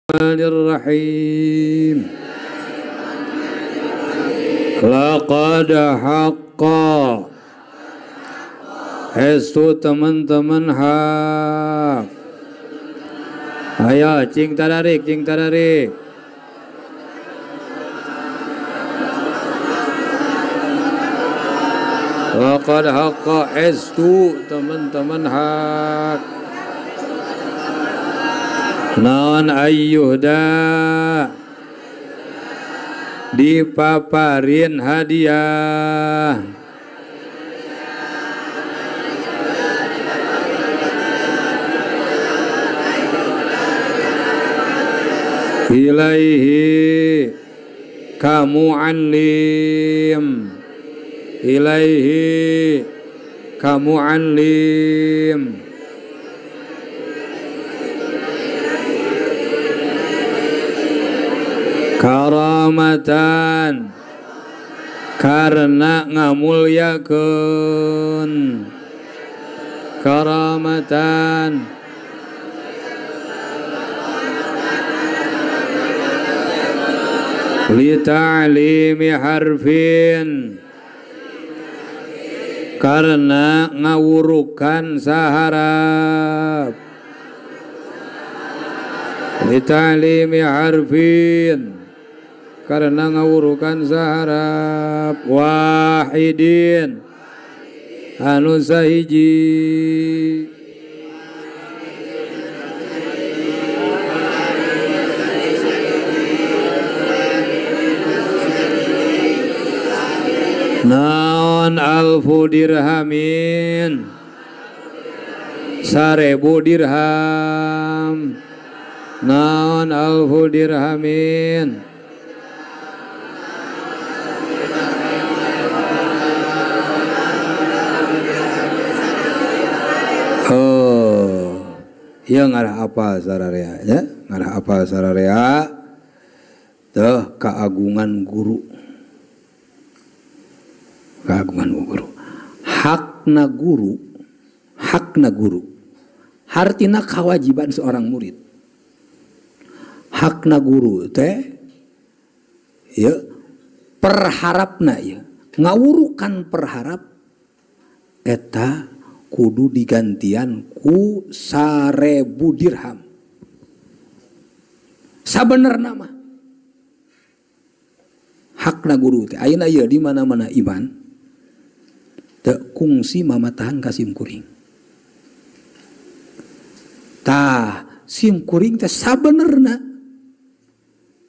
Bismillahirrahmanirrahim. Laqad haqqa estu teman-teman hak. Ayo cing tadarik. Laqad haqqa estu teman-teman hak. Naon ayyuhda dipaparin hadiah ilaihi kamu alim karamatan karena ngamulyakeun karamatan li ta'limi harfin karena ngawurukan saharap li ta'limi harfin karena ngawurukan saharap wahidin anu sahiji naon alfu dirhamin 1000 dirham naon alfu dirhamin ya ngarah apa sararea ya ngarah apa sararea teh keagungan guru hakna guru hartina kewajiban seorang murid hakna guru teh ya perharapna ya ngawurukan perharap eta kudu digantian ku 1000 dirham sabenerna mah hakna guru teh ayeuna ieu di mana-mana iman teu kungsi mamatahan ka sim kuring tah sim kuring teh sabenerna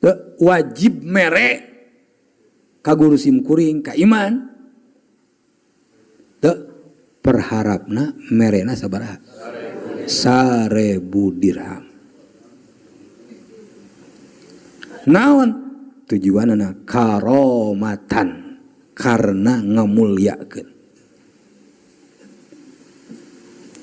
teu wajib mere ka guru sim kuring ka iman teu perharapna merena sabaraha 1000 dirham naon tujuanna karomatan karena ngamulyakeun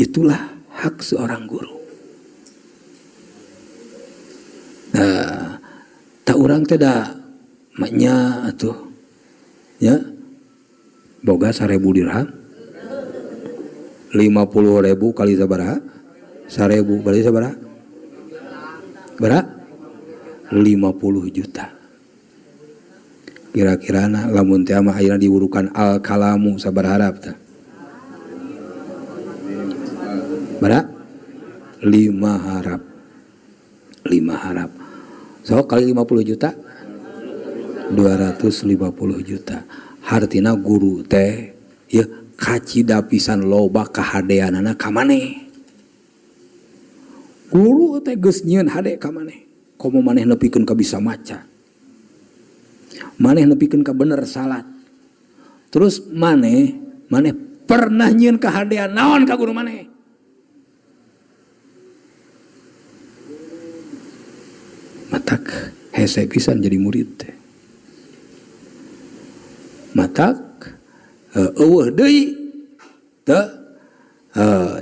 itulah hak seorang guru nah tak urang teh da maknya atuh ya boga 1000 dirham 50.000 kali sabaraha 1000 berarti sabaraha berapa 50 juta kira-kira lamun teh mah ayeuna diurukan al kalamu sabaraha harap teh berapa 5 harap so kali 50 juta 250 juta hartina guru teh ya kacida pisan loba kahadeanana ka maneh guru teh geus nyieun hade ka maneh komo maneh nepikeun ka bisa maca maneh nepikeun ka bener salat terus maneh pernah nyieun kahadean naon ka guru maneh matak hese pisan jadi murid teh matak eueuh deui teu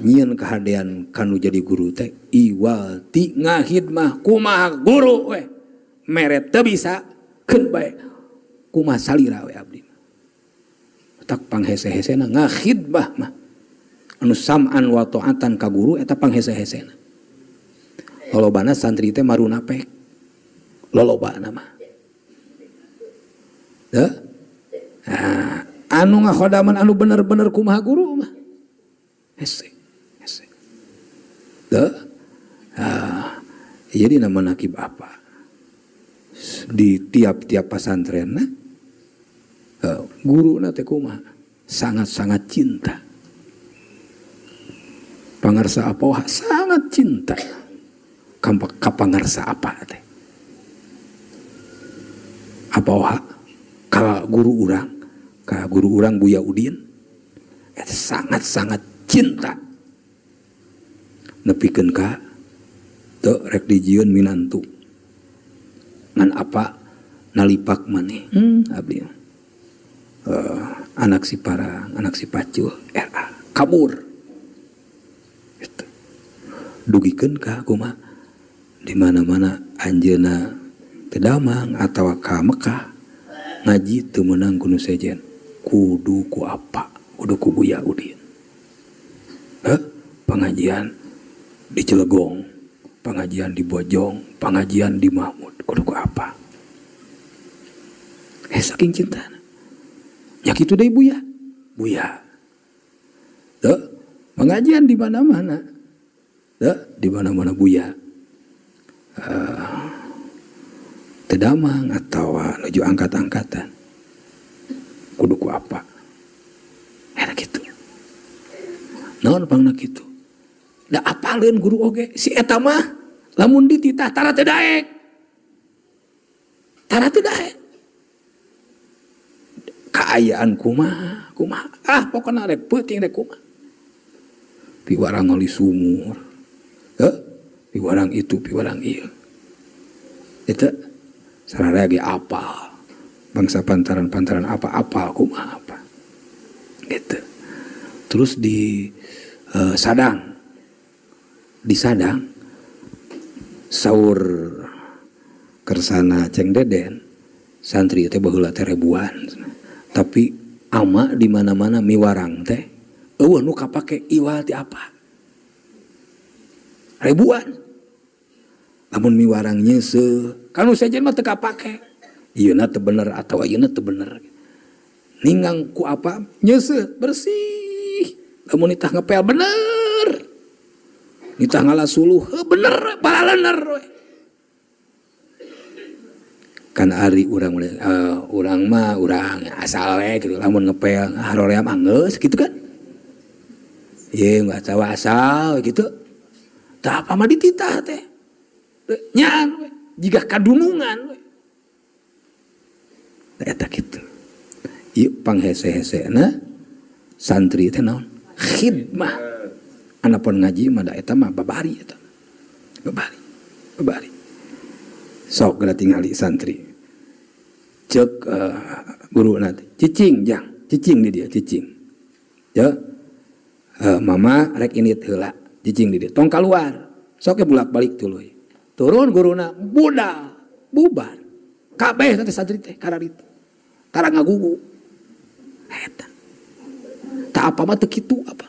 nyieun kahadean kanu jadi guru teh iwal ti ngahidmah kumaha guru we mere teu bisa keun bae kumaha salira we abdi tak panghese-hesena ngakhidmah mah anu sam'an wa ta'atan ka guru eta panghese-hesena lolobana santri teh maruna pek lolobana mah teu anu ngakhodaman anu bener-bener kumaha guru mah hese teu jadi nama nakib apa di tiap-tiap pesantren guru teh kumaha sangat-sangat cinta pangarsa apa wah sangat cinta kapangarsa apa teh apa wah ka guru urang Buya Udin eta sangat-sangat cinta nepikeun ka teu rek dijieun minantu ngan apa nalipak maneh abdi anak si Parang anak si Pacul kabur gitu. Dugikeun ka kumaha di mana-mana anjeunna teu damang atawa ka Mekah ngaji teu meunang ku nu sejen kudu ku apa kudu ku Buya Udin pengajian di Cilegon pengajian di Bojong pengajian di Mahmud kudu ku apa saking cintana nya kitu deui Buya teu pengajian di mana-mana di mana-mana Buya tedamang atau nuju angkat-angkatan kudu ku apa era gitu naon pangna kitu da apaleun guru oge si eta mah lamun dititah tara teu daek kaayaan kumaha pokona rek peuting rek kumaha piwarang ngoli sumur piwarang itu piwarang ieu eta sararea ge apa bangsa pantaran apa kumaha apa gitu terus di Sadang saur kersana Ceng Deden santri teh baheula teh ribuan tapi ama di mana-mana miwarang teh eueuh nu kapake iwal ti apa ribuan lamun miwarang nyeuseuh kanu sejen mah teu kapake ieuna teu bener atawa ieuna teu bener ningang ku apa nyeuseuh bersih lamun itah ngepel bener itah ngalasuluh bener balalener we kan ari urang mah asal we gitu lamun ngepel haroream geus gitu kan ye enggak tahu asal gitu tah apa mah dititah teh nyaan we jiga kadunungan we eta kitu ieu panghese-hesena santri teh naon khidmah anapun ngaji mah da eta mah babari eta babari sok geura tingali santri ceuk guru nanti cicing di dia cicing ya mama rek init heula cicing di dia tong keluar sok bolak-balik tuluy turun guruna budal bubar kabeh teh santri teh kararitu karang ngagugu eta tak apa mah teu kitu apa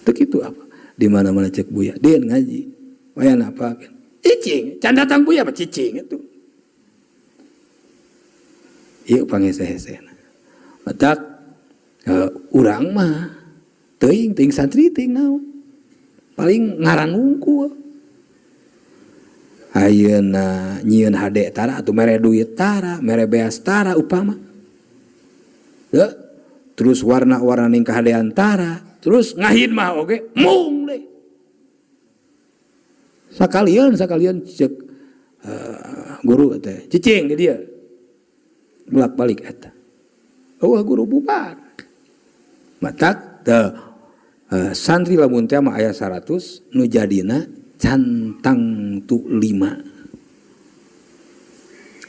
teu kitu apa di mana-mana cek Buya den ngaji wayana apa kan cicing can datang Buya mah cicing itu ieu pangese-hesena matak urang mah teuing santri teuing naon paling ngaran wungkul ayeuna nyieun hade tara atuh mere duit tara mere beas tara upama terus warna-warna ning kahadean tara terus ngahid mah oge mung deh sakalian cek guru teh cicing di dia bolak-balik eta guru bubar matak teh santri lamun teh mah aya 100 nu jadina cantang tu 5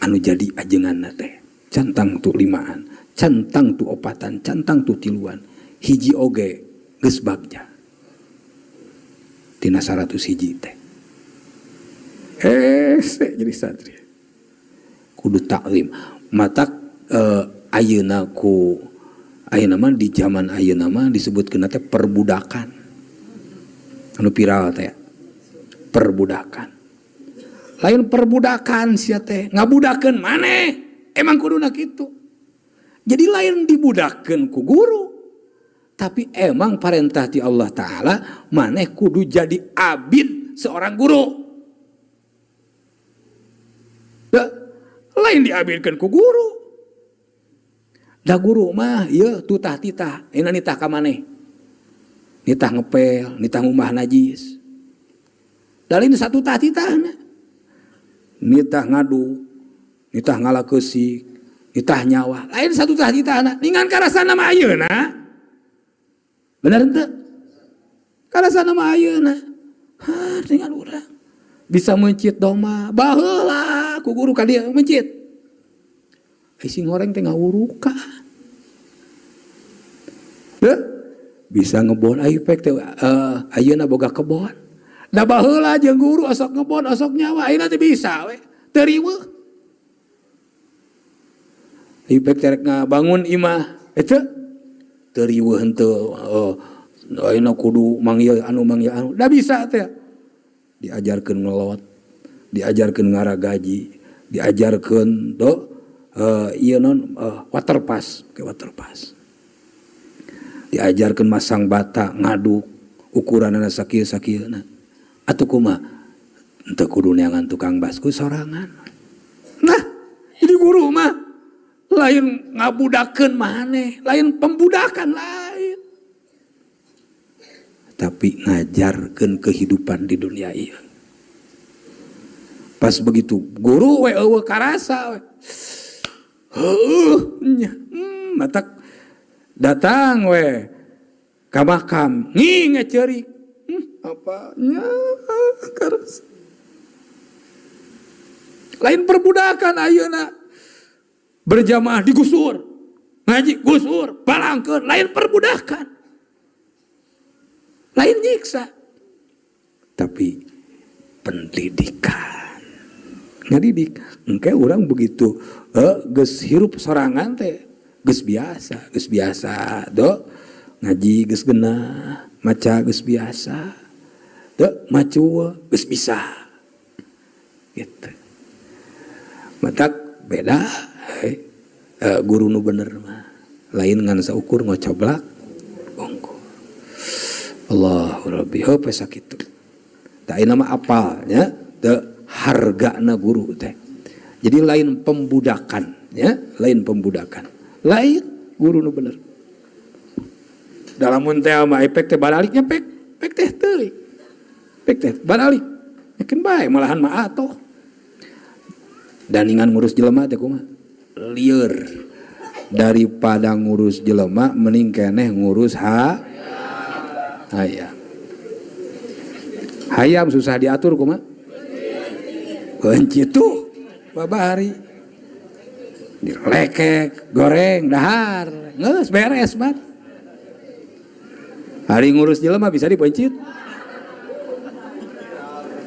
anu jadi ajenganna teh cantang tu 5an cantang tu 4an cantang tu 3an hiji oge geus bagja tina 100 hiji teh jadi santri kudu taklim matak ayeuna mah di zaman ayeuna mah disebutkeun teh perbudakan anu viral teh perbudakan. Lain perbudakan sia teh ngabudakeun maneh, emang kuduna kitu. Jadi lain dibudakeun ku guru, tapi emang perintah ti Allah Ta'ala maneh kudu jadi abid seorang guru. Lain diabidkeun ku guru. Da guru mah ieu tutah titah, ina nitah ka maneh. Nitah ngepel, nitah ngumah najis. Dalin satu tah titahna. Nitah ngadu, nitah ngalakeusik, nitah nyawa. Lain satu tah titahna. Ningan karasana mah ayeuna. Bener henteu? Karasana mah ayeuna. Dengan urang bisa mencit doma, baheula ku guru ka dieu mencit. Sing goreng teh ngawurukan. Bisa ngebon ayu pek teh ayeuna boga kebon. Da baheula jeung guru osok ngebon osok nyawa ayeuna teh bisa we. Teu riweuh. Ayu pek teh ngabangun imah eta teu riweuh henteu. Ayeuna kudu manggil anu. Da bisa teh. Diajarkeun ngelot, diajarkeun ngaragaji, diajarkeun ieu non waterpass, ke waterpass. Diajarkeun masang bata, ngaduk, ukuranana sakieu-sakieuna. Atuh kumaha? Teu kudu neangan tukang basku sorangan. Nah, jadi guru mah lain ngabudakeun maneh, lain pembudakan lain. Tapi ngajarkeun kehidupan di dunia ieu. Pas begitu guru we eueuh karasa we. Matak datang we ka makam ngi ngeceurik. Apanya karasa. Lain perbudakan ayeuna. Berjamaah digusur. Ngaji gusur, balangkeun, lain perbudakan. Lain nyiksa. Tapi pendidikan. Ngadidik. Engke urang begitu geus hirup sorangan teh geus biasa do. Ngaji geus genah, maca geus biasa. Do macu geus bisa. Gitu. Matak beda guru nu bener mah. Lain ngan saukur ngocoblak ongko. Allahu Rabbi hope sakitu. Da ieu nama apalnya teu hargana guru teh. Jadi lain pembudakan ya, lain pembudakan. Lain guru nu bener. Dalam mun teh mah efek teh badaliknya pek teh teuing. Pek teh badalik. Yakin bae malahan mah atoh. Dan ingan ngurus jelema teh kumaha? Lieur. Daripada ngurus jelema mending keneh ngurus hayam. Hayam susah diatur kumaha? Bencit tuh babari. Dilekek, goreng, dahar, geus beres mat. Hari ngurus jelema bisa dipencit.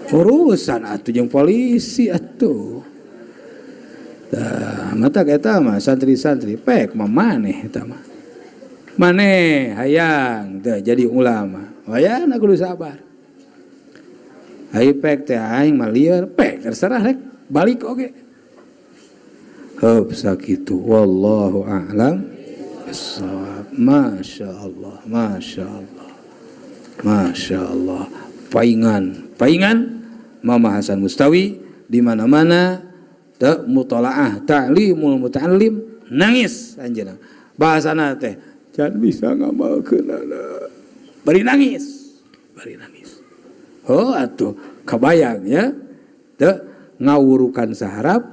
Urusan atuh jeung polisi atuh. Tah mata eta mah santri-santri pek mah maneh eta mah. Maneh hayang teh jadi ulama. Hayang kudu sabar. Ai pek teh aing mah lieur pek terserah rek balik oge. Heup sakitu wallahu a'lam bissawab. Masyaallah, masyaallah. Masyaallah. Paingan Mama Hasan Mustawi di mana-mana mutalaah ta'limul muta'allim nangis anjeunna. Bahasana teh can bisa ngamalkeun bari nangis. Oh atuh kabayang ya. Teu ngawurukan saharap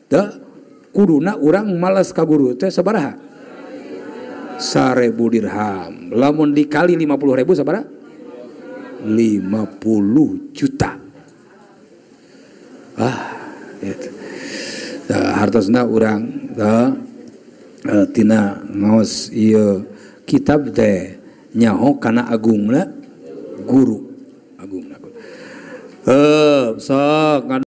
teu kuduna urang males ka guru teh sabaraha? 1.000 dirham. Lamun dikali 50.000 sabaraha? 50 juta. Gitu. Hartosna urang tina ngaos ieu kitab teh nyaho kana agungna guru. Sok